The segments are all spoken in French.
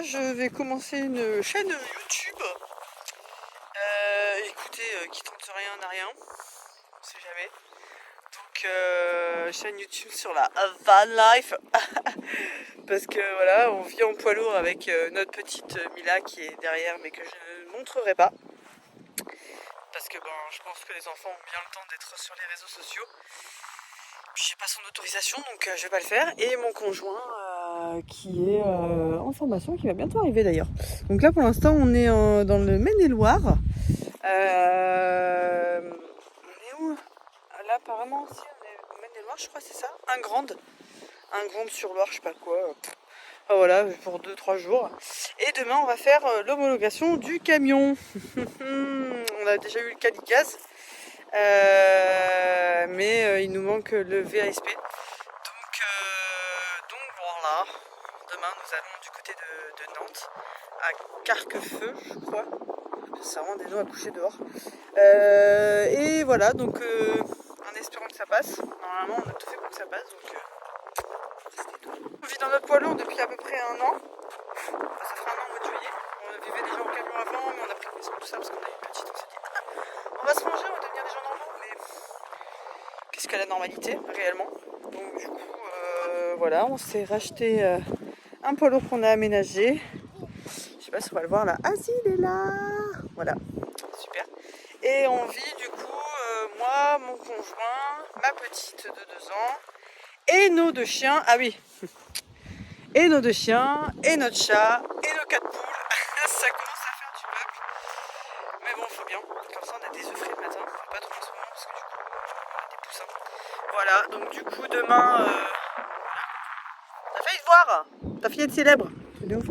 je vais commencer une chaîne YouTube. Écoutez, qui tente rien n'a rien, on sait jamais. Donc chaîne YouTube sur la van life. Parce que voilà, on vit en poids lourd avec notre petite Mila qui est derrière mais que je ne montrerai pas. Parce que je pense que les enfants ont bien le temps d'être sur les réseaux sociaux. Puis j'ai pas son autorisation donc je vais pas le faire. Et mon conjoint qui est en formation, qui va bientôt arriver d'ailleurs. Donc là pour l'instant on est dans le Maine-et-Loire. On est où? Là apparemment aussi on est au Maine-et-Loire, je crois c'est ça. Un Grande sur Loire, je sais pas quoi. Ah, voilà, pour 2-3 jours. Et demain on va faire l'homologation du camion. On a déjà eu le Calicaz. Mais il nous manque le VASP. Donc voilà, demain nous allons du côté de Nantes, à Carquefeu je crois. C'est vraiment des noms à coucher dehors. Et voilà, donc en espérant que ça passe. Normalement on a tout fait pour que ça passe. Donc on vit dans notre poids lourd depuis à peu près un an. Ça fera un an au mois de juillet. On vivait déjà en camion avant, mais on a pris une maison, tout ça parce qu'on a une petite. On s'est dit on va se ranger, on va devenir des gens normaux. Mais qu'est-ce que la normalité réellement? Donc du coup voilà, on s'est racheté un poids lourd qu'on a aménagé. Je sais pas si on va le voir là. Ah si, il est là. Voilà, super. Et on vit du coup, moi, mon conjoint, ma petite de 2 ans et nos 2 chiens. Ah oui. Et nos 2 chiens, et notre chat, et nos 4 poules. Ça commence à faire du meuble. Mais bon, faut bien. Comme ça, on a des œufs frais le matin. Enfin, pas trop en ce moment, parce que du coup, on a des poussins. Voilà, donc du coup, demain... T'as failli te voir. Ta fille est célèbre. C'est de ouf.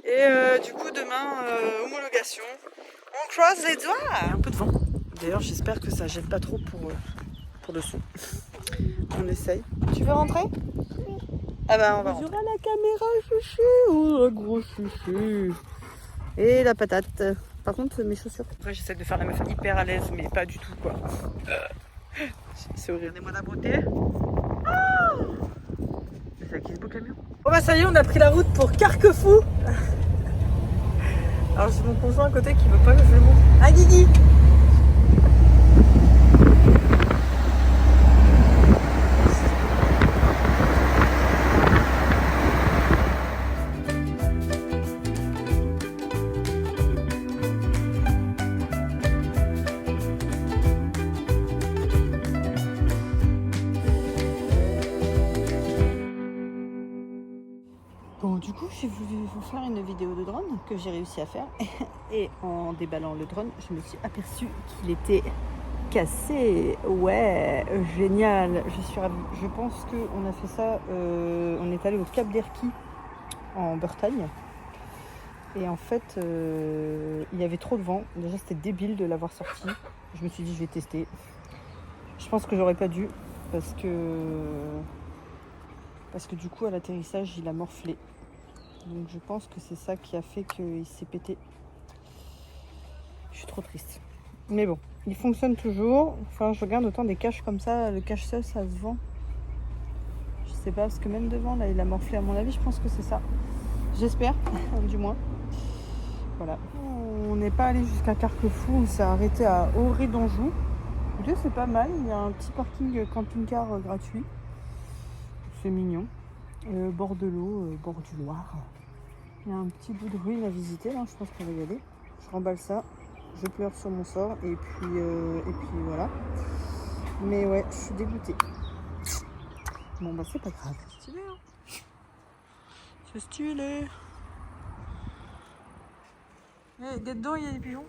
Et du coup, demain, homologation. On croise les doigts. Un peu de vent. D'ailleurs, j'espère que ça gêne pas trop pour le son. On essaye. Tu veux rentrer? Ah bah on va rentrer. La caméra, chouchou. Oh, gros chouchou. Et la patate. Par contre, mes chaussures. Après, j'essaie de faire la meuf hyper à l'aise, mais pas du tout, quoi. C'est horrible. Regardez-moi la beauté. Ah, c'est ça qui est ce beau camion. Bon bah ça y est, on a pris la route pour Carquefou. Alors j'ai mon conjoint à côté qui veut pas que je le montre. Ah Guigui. Bon, du coup, j'ai voulu vous faire une vidéo de drone que j'ai réussi à faire. Et en déballant le drone, je me suis aperçue qu'il était cassé. Ouais, génial. Je suis ravie. Je pense qu'on a fait ça. On est allé au Cap d'Erquy en Bretagne. Et en fait, il y avait trop de vent. Déjà, c'était débile de l'avoir sorti. Je me suis dit, je vais tester. Je pense que j'aurais pas dû parce que du coup, à l'atterrissage, il a morflé. Donc je pense que c'est ça qui a fait qu'il s'est pété. Je suis trop triste. Mais bon, il fonctionne toujours. Enfin, je regarde autant des caches comme ça. Le cache seul, ça se vend. Je sais pas, parce que même devant, là, il a morflé. À mon avis, je pense que c'est ça. J'espère, du moins. Voilà. On n'est pas allé jusqu'à Carquefou. On s'est arrêté à Auré d'Anjou. Écoutez, c'est pas mal. Il y a un petit parking camping-car gratuit. C'est mignon. Bord de l'eau, bord du Loir. Il y a un petit bout de ruine à visiter, là, je pense qu'on va y aller. Je remballe ça, je pleure sur mon sort, et puis voilà. Mais ouais, je suis dégoûtée. Bon bah c'est pas grave. C'est stylé, hein. C'est stylé. Hey, dedans il y a des pigeons.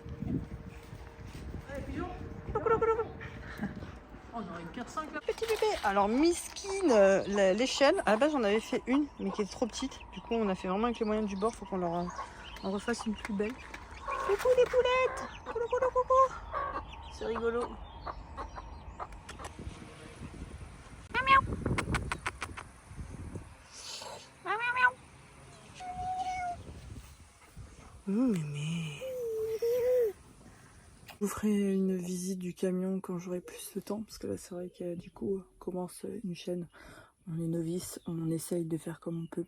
Hey, pigeons. Oh, on aurait une Pierre 5 là. Petit bébé. Alors Miskin, l'échelle, à la base j'en avais fait une, mais qui était trop petite. Du coup on a fait vraiment avec les moyens du bord, faut qu'on leur en refasse une plus belle. Coucou les poulettes. Coucou. C'est rigolo. Miaou miaou. Mémé. Je vous ferai une visite du camion quand j'aurai plus de temps, parce que là c'est vrai que du coup on commence une chaîne, on est novice, on essaye de faire comme on peut.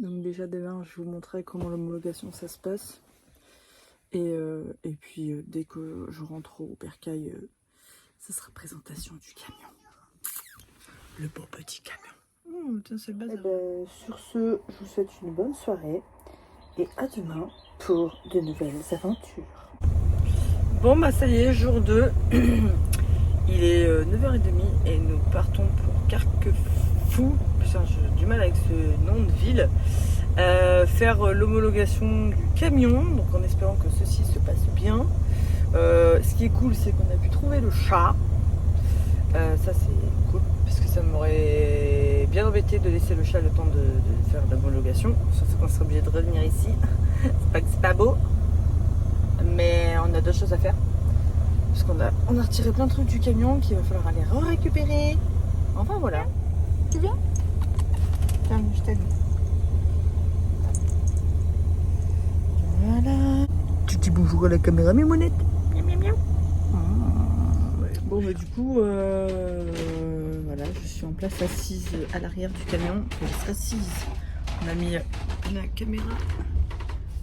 Donc déjà demain, je vais vous montrer comment l'homologation ça se passe. Et puis dès que je rentre au bercail, ça sera présentation du camion. Le beau petit camion. Oh, tiens, c'est le bazar. Sur ce, je vous souhaite une bonne soirée. Et à demain pour de nouvelles aventures. Bon bah ça y est, jour 2. Il est 9h30 et nous partons pour Carquefou. Putain, j'ai du mal avec ce nom de ville. Faire l'homologation du camion, donc en espérant que ceci se passe bien. Ce qui est cool, c'est qu'on a pu trouver le chat. Ça c'est cool, parce que ça m'aurait bien embêté de laisser le chat le temps de faire l'homologation. Surtout qu'on serait obligé de revenir ici. C'est pas que c'est pas beau, mais on a d'autres choses à faire. Parce qu'on a retiré plein de trucs du camion qu'il va falloir aller récupérer. Enfin voilà. Tu viens? Tiens, je t'aide. Voilà. Tu dis bonjour à la caméra, mes mounettes. Miam, miam, miam. Ouais. Bon bah du coup, voilà, je suis en place assise à l'arrière du camion. Je reste assise. On a mis la caméra.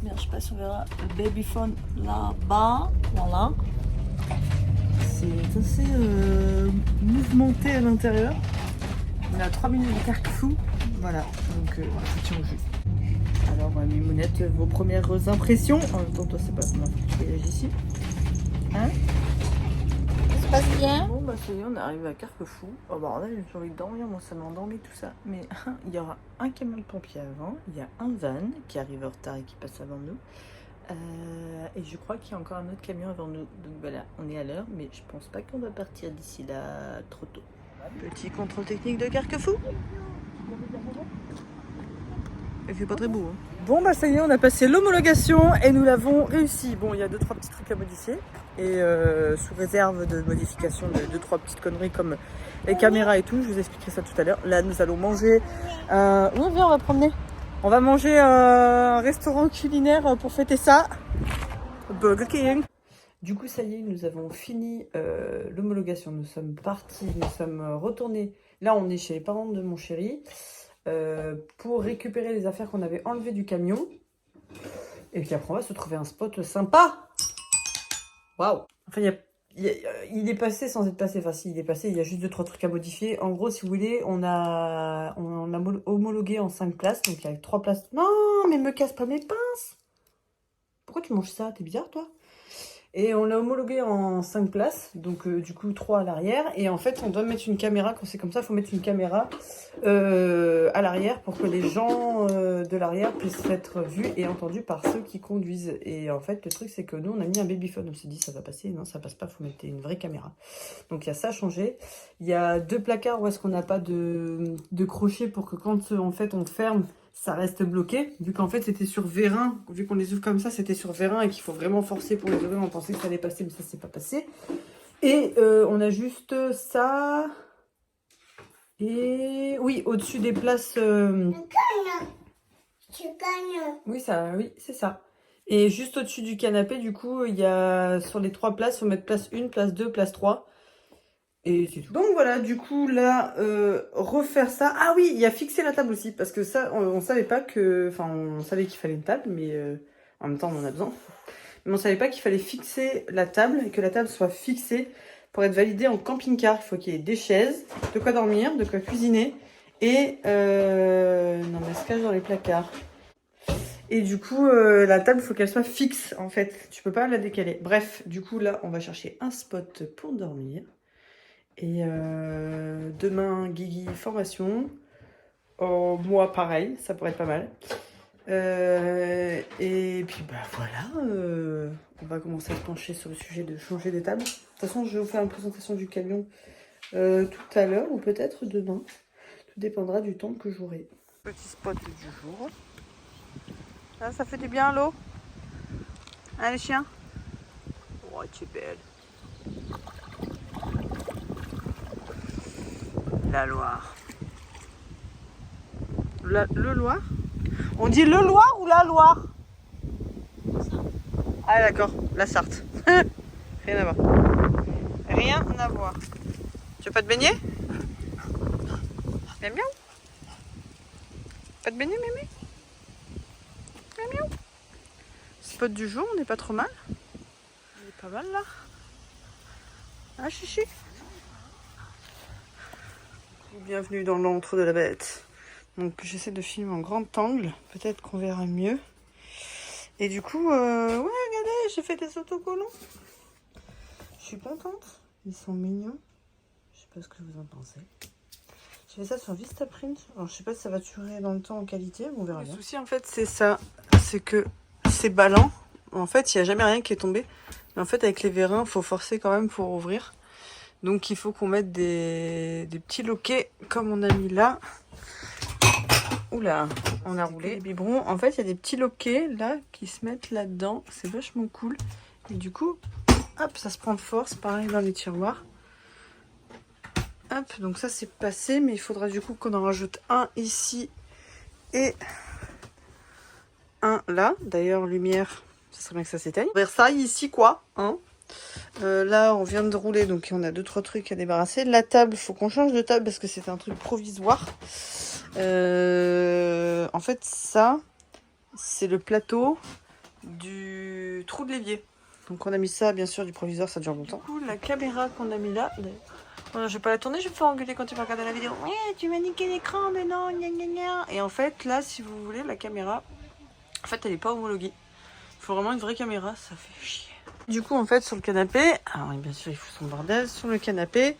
Merde, je sais pas si on verra le babyphone là-bas. Voilà. C'est assez mouvementé à l'intérieur. On est à 3 minutes de Carquefou. Voilà, donc je tiens au jus. Alors, mes mounettes, vos premières impressions. En même temps, toi, c'est pas comment tu voyages ici. Hein? Ça se passe bien? Bon, bah, ça y est, on est arrivé à Carquefou. Oh, bah, là, j'ai envie de dormir. Moi, ça m'a endormi tout ça. Mais il y aura un camion de pompiers avant. Il y a un van qui arrive en retard et qui passe avant nous. Et je crois qu'il y a encore un autre camion avant nous. Donc voilà, on est à l'heure, mais je pense pas qu'on va partir d'ici là trop tôt. Petit contrôle technique de Carquefou. Il fait pas très beau. Hein. Bon bah ça y est, on a passé l'homologation et nous l'avons réussi. Bon, il y a 2-3 petits trucs à modifier. Et sous réserve de modification de 2-3 petites conneries comme les caméras et tout. Je vous expliquerai ça tout à l'heure. Là, nous allons manger. Oui, viens, on va promener. On va manger un restaurant culinaire pour fêter ça. Burger King. Du coup, ça y est, nous avons fini l'homologation. Nous sommes partis, nous sommes retournés. Là, on est chez les parents de mon chéri pour récupérer les affaires qu'on avait enlevées du camion. Et puis après, on va se trouver un spot sympa. Waouh! Enfin, il est passé sans être passé. Enfin, si, il est passé. Il y a juste 2-3 trucs à modifier. En gros, si vous voulez, on a homologué en 5 places. Donc, il y a 3 places. Non, mais me casse pas mes pinces! Pourquoi tu manges ça? T'es bizarre, toi? Et on l'a homologué en 5 places, donc du coup 3 à l'arrière. Et en fait, on doit mettre une caméra, quand c'est comme ça, il faut mettre une caméra à l'arrière pour que les gens de l'arrière puissent être vus et entendus par ceux qui conduisent. Et en fait, le truc, c'est que nous, on a mis un babyphone. On s'est dit, ça va passer. Non, ça passe pas, il faut mettre une vraie caméra. Donc il y a ça à changer. Il y a 2 placards où est-ce qu'on n'a pas de crochet pour que quand en fait on ferme, ça reste bloqué, vu qu'en fait c'était sur vérin, vu qu'on les ouvre comme ça, c'était sur vérin et qu'il faut vraiment forcer pour les ouvrir. On pensait que ça allait passer, mais ça s'est pas passé. Et on a juste ça. Et oui, au-dessus des places. Oui, ça, oui, c'est ça. Et juste au-dessus du canapé, du coup, il y a sur les 3 places, il faut mettre place 1, place 2, place 3. Et c'est tout. Donc voilà, du coup, là, refaire ça. Ah oui, il y a fixer la table aussi. Parce que ça, on savait pas que... Enfin, on savait qu'il fallait une table, mais en même temps, on en a besoin. Mais on savait pas qu'il fallait fixer la table et que la table soit fixée pour être validée en camping-car. Il faut qu'il y ait des chaises, de quoi dormir, de quoi cuisiner. Et... non, mais elle se cache dans les placards. Et du coup, la table, il faut qu'elle soit fixe, en fait. Tu peux pas la décaler. Bref, du coup, là, on va chercher un spot pour dormir. Et demain, Guigui, formation. Oh, moi, pareil, ça pourrait être pas mal. Et puis, bah voilà, on va commencer à se pencher sur le sujet de changer des tables. De toute façon, je vais vous faire une présentation du camion tout à l'heure ou peut-être demain. Tout dépendra du temps que j'aurai. Petit spot du jour. Là, ça fait du bien l'eau. Hein, les chiens? Oh, tu es belle. La Loire. Le Loire? On dit le Loire ou la Loire? Ah d'accord, la Sarthe. Rien à voir. Rien à voir. Tu veux pas te baigner? Miam miam. Pas te baigner, mémé? miaou. Spot du jour, on n'est pas trop mal. Il est pas mal là. Ah chichi. Bienvenue dans l'antre de la bête. Donc j'essaie de filmer en grand angle, peut-être qu'on verra mieux. Et du coup, ouais, regardez, j'ai fait des autocollants. Je suis contente. Ils sont mignons. Je sais pas ce que vous en pensez. J'ai fait ça sur Vistaprint. Alors je sais pas si ça va durer dans le temps en qualité, on verra bien. Le souci en fait c'est ça, c'est que c'est ballant. En fait il n'y a jamais rien qui est tombé. Mais en fait avec les vérins, il faut forcer quand même pour ouvrir. Donc il faut qu'on mette des petits loquets comme on a mis là. Oula, on a roulé les biberons. En fait il y a des petits loquets là qui se mettent là-dedans. C'est vachement cool. Et du coup, hop, ça se prend de force. Pareil dans les tiroirs. Hop, donc ça c'est passé, mais il faudra du coup qu'on en rajoute un ici et un là. D'ailleurs, lumière, ça serait bien que ça s'éteigne. Versailles ici quoi, hein. Là on vient de rouler, donc on a 2-3 trucs à débarrasser. La table, il faut qu'on change de table parce que c'est un truc provisoire. En fait ça, c'est le plateau du trou de l'évier. Donc on a mis ça, bien sûr, du provisoire, ça dure longtemps. Du coup, la caméra qu'on a mis là... Voilà, je vais pas la tourner, je vais me faire engueuler quand tu vas regarder la vidéo. Ouais, tu m'as niqué l'écran, mais non, gna gna gna. Et en fait, là, si vous voulez, la caméra, en fait, elle est pas homologuée. Il faut vraiment une vraie caméra, ça fait chier. Du coup, en fait, sur le canapé, alors bien sûr, il faut son bordel. Sur le canapé,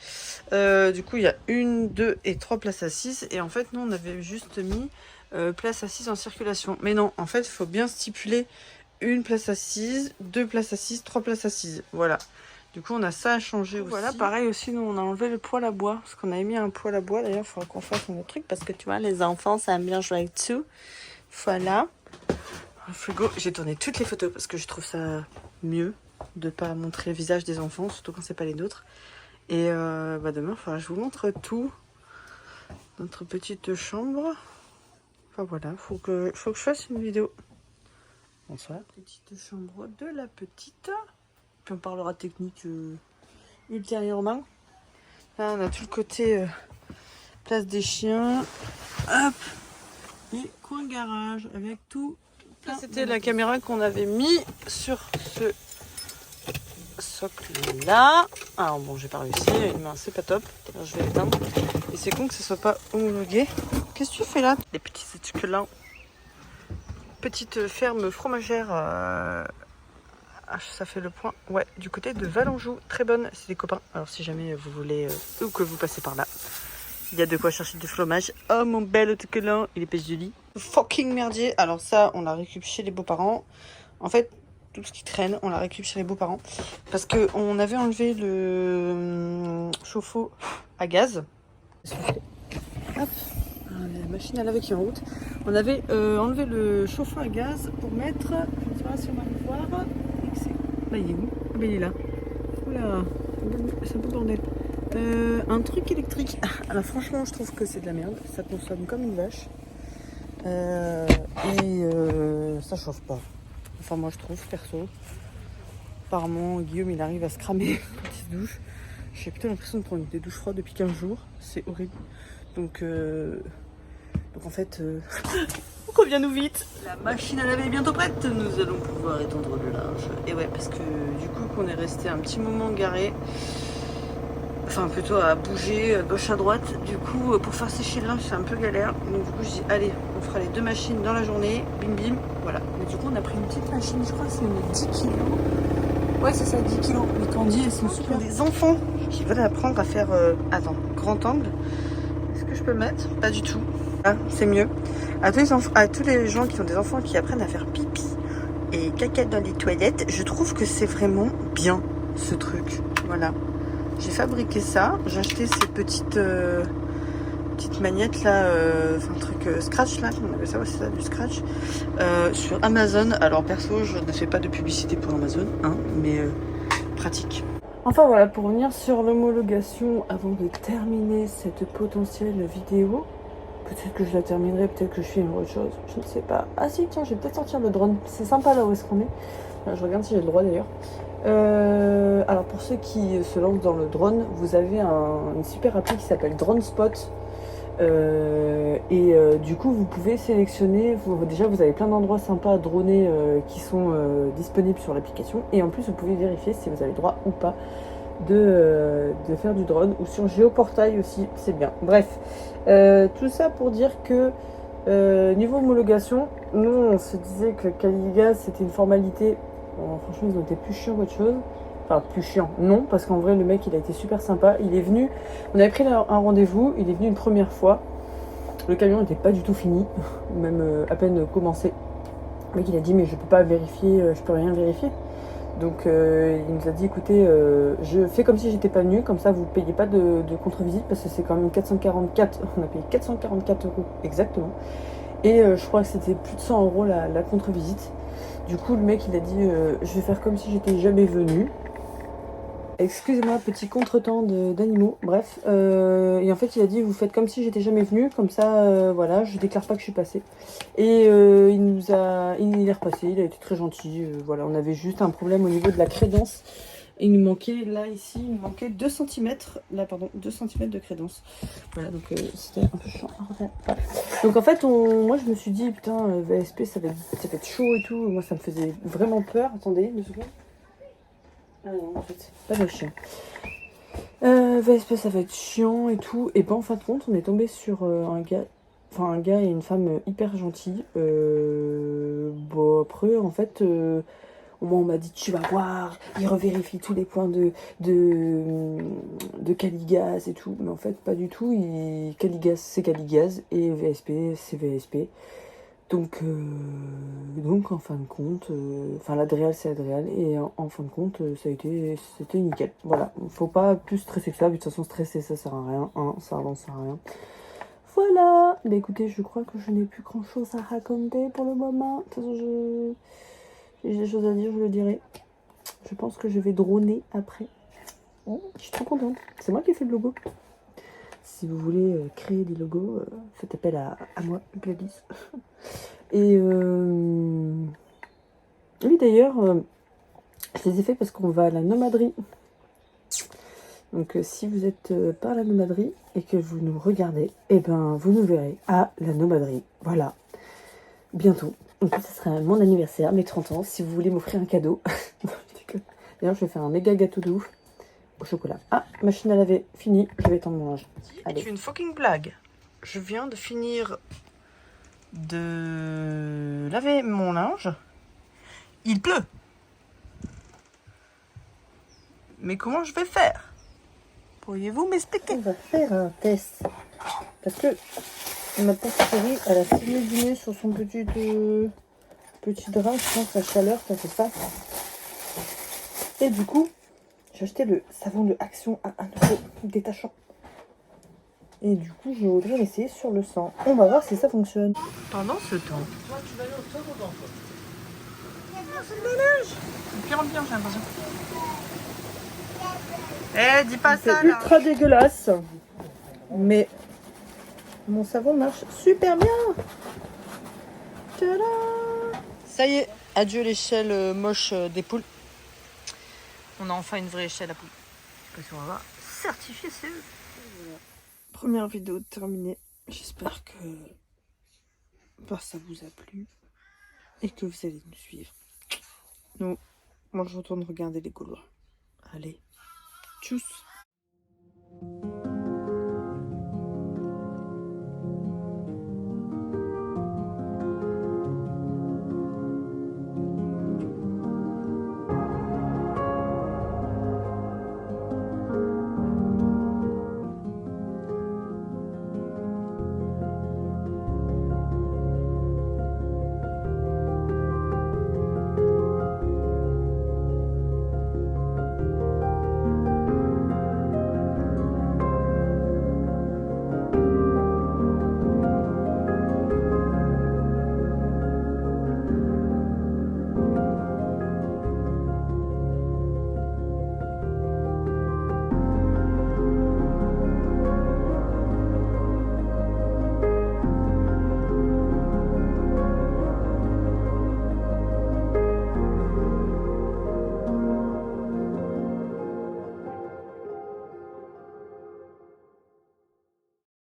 du coup, il y a 1, 2 et 3 places assises. Et en fait, nous, on avait juste mis place assise en circulation. Mais non, en fait, il faut bien stipuler 1 place assise, 2 places assises, 3 places assises. Voilà. Du coup, on a ça à changer aussi. Voilà, pareil aussi, nous, on a enlevé le poêle à bois. Parce qu'on avait mis un poêle à bois. D'ailleurs, il faudra qu'on fasse un autre truc. Parce que tu vois, les enfants, ça aime bien jouer avec tout. Voilà. Le frigo, j'ai tourné toutes les photos parce que je trouve ça mieux de ne pas montrer le visage des enfants, surtout quand c'est pas les nôtres. Et bah demain, il faudra que je vous montre tout. Notre petite chambre. Enfin voilà, faut que je fasse une vidéo. Bonsoir. Petite chambre de la petite. Puis on parlera technique ultérieurement. Là, on a tout le côté place des chiens. Hop. Et coin garage avec tout. Ça, c'était la caméra qu'on avait mis sur ce socle là. Alors bon, j'ai pas réussi. Une main, c'est pas top. Alors, je vais l'éteindre. Et c'est con que ce soit pas homologué. Qu'est-ce que tu fais là? Des petits succulents. Petite ferme fromagère. Ça fait le point, ouais, du côté de Valenjou, très bonne, c'est des copains. Alors si jamais vous voulez, ou que vous passez par là, il y a de quoi chercher du fromage. Oh mon bel autocollant, il est pêche du lit. Fucking merdier, alors ça on l'a récup chez les beaux-parents. En fait, tout ce qui traîne, on l'a récup chez les beaux-parents. Parce qu'on avait enlevé le chauffe-eau à gaz. Hop, la machine à laver qui est en route. On avait enlevé le chauffe-eau à gaz pour mettre, je sais pas si on va le voir. Là, il est où? Ah ben il est là. Oula, c'est un peu bordel. Un truc électrique. Alors franchement, je trouve que c'est de la merde. Ça consomme comme une vache. Ça chauffe pas. Enfin moi je trouve, perso. Apparemment, Guillaume, il arrive à se cramer une petite douche. J'ai plutôt l'impression de prendre des douches froides depuis 15 jours. C'est horrible. Donc en fait... Reviens-nous vite. La machine à laver est bientôt prête. Nous allons pouvoir étendre le linge. Et ouais, parce que du coup qu'on est resté un petit moment garé. Enfin plutôt à bouger à gauche à droite. Du coup pour faire sécher le linge c'est un peu galère. Donc du coup je dis allez, on fera les 2 machines dans la journée. Bim bim. Voilà. Mais du coup on a pris une petite machine, je crois que c'est une 10 kilos. Ouais c'est ça, 10 kilos. Les Candy elles sont super. Des enfants qui veulent apprendre à faire... Attends, grand angle. Est-ce que je peux mettre? Pas du tout. Ah, c'est mieux. À tous les gens qui ont des enfants qui apprennent à faire pipi et caca dans les toilettes, je trouve que c'est vraiment bien ce truc. Voilà. J'ai fabriqué ça. J'ai acheté ces petites magnettes là, un truc scratch là, on appelle ça, ouais, c'est ça, du scratch, sur Amazon. Alors perso, je ne fais pas de publicité pour Amazon, hein, mais pratique. Enfin voilà, pour revenir sur l'homologation, avant de terminer cette potentielle vidéo, peut-être que je la terminerai, peut-être que je filmerai autre chose, je ne sais pas. Ah si, tiens, je vais peut-être sortir le drone, c'est sympa là où est-ce qu'on est. Je regarde si j'ai le droit d'ailleurs. Alors pour ceux qui se lancent dans le drone, vous avez une super appli qui s'appelle Drone Spot. Du coup, vous pouvez sélectionner, déjà vous avez plein d'endroits sympas à droner qui sont disponibles sur l'application. Et en plus, vous pouvez vérifier si vous avez le droit ou pas de faire du drone. Ou sur Géoportail aussi, c'est bien. Bref, tout ça pour dire que niveau homologation, nous on se disait que Caligas c'était une formalité. Bon, franchement, ils ont été plus chiants qu'autre chose. Enfin, plus chiant, non, parce qu'en vrai, le mec, il a été super sympa. Il est venu, on avait pris un rendez-vous, il est venu une première fois. Le camion n'était pas du tout fini, même à peine commencé. Le mec, il a dit, mais je peux pas vérifier, je peux rien vérifier. Donc, il nous a dit, écoutez, je fais comme si j'étais pas venu, comme ça, vous payez pas de contre-visite, parce que c'est quand même 444, on a payé 444 € exactement. Et je crois que c'était plus de 100 € la contre-visite. Du coup, le mec, il a dit, je vais faire comme si j'étais jamais venu. Excusez-moi, petit contretemps d'animaux, bref. Et en fait, il a dit, vous faites comme si j'étais jamais venu, comme ça, voilà, je déclare pas que je suis passé. Et il est repassé, il a été très gentil. Voilà, on avait juste un problème au niveau de la crédence. Il nous manquait, là, ici, il nous manquait 2 cm, là, pardon, 2 cm de crédence. Voilà, donc c'était un peu chiant. Donc en fait, moi, je me suis dit, putain, VSP, ça va être chaud et tout. Moi, ça me faisait vraiment peur. Attendez, 2 secondes. Ah non, en fait, pas de chien. VSP, ça va être chiant et tout. Et ben, en fin de compte, on est tombé sur un gars et une femme hyper gentils. Bon, après, en fait, au moins, on m'a dit, tu vas voir, il revérifie tous les points de Caligaz et tout. Mais en fait, pas du tout. Caligaz, c'est Caligaz. Et VSP, c'est VSP. Donc en fin de compte, l'Adréal c'est l'Adréal, et en fin de compte, c'était nickel. Voilà, faut pas plus stresser que ça, de toute façon stresser ça sert à rien, hein, ça avance à rien. Voilà, bah écoutez, je crois que je n'ai plus grand chose à raconter pour le moment. De toute façon, j'ai des choses à dire, je le dirai. Je pense que je vais droner après. Oh, je suis trop contente, c'est moi qui ai fait le logo. Si vous voulez créer des logos, faites appel à moi, Gladys. Et oui, d'ailleurs, je les ai fait parce qu'on va à la nomaderie. Donc si vous êtes par la nomaderie et que vous nous regardez, et ben vous nous verrez à la nomaderie. Voilà, bientôt. Donc ça sera mon anniversaire, mes 30 ans, si vous voulez m'offrir un cadeau. D'ailleurs, je vais faire un méga gâteau de ouf au chocolat. Ah, machine à laver, fini, je vais étendre mon linge. Allez. C'est une fucking blague. Je viens de finir de laver mon linge. Il pleut. Mais comment je vais faire? Pourriez-vous m'expliquer? On va faire un test. Parce que ma pauvre chérie, elle a fini le dîner sur son petit drap. Je pense que la chaleur, ça fait ça. Et du coup, j'ai acheté le savon de Action à 1 € détachant. Et du coup, je voudrais l'essayer sur le sang. On va voir si ça fonctionne. Pendant ce temps... Toi, tu vas aller au toboggan, toi. C'est le ménage. C'est pire en pire, j'ai l'impression. Eh, dis pas ça, là. C'est ultra dégueulasse. Mais mon savon marche super bien. Tada! Ça y est, adieu l'échelle moche des poules. On a enfin une vraie échelle à poules. Je sais pas si on va certifier CE. Voilà. Première vidéo terminée. J'espère que ça vous a plu et que vous allez nous suivre. Moi je retourne regarder les Gaulois. Allez, tchuss!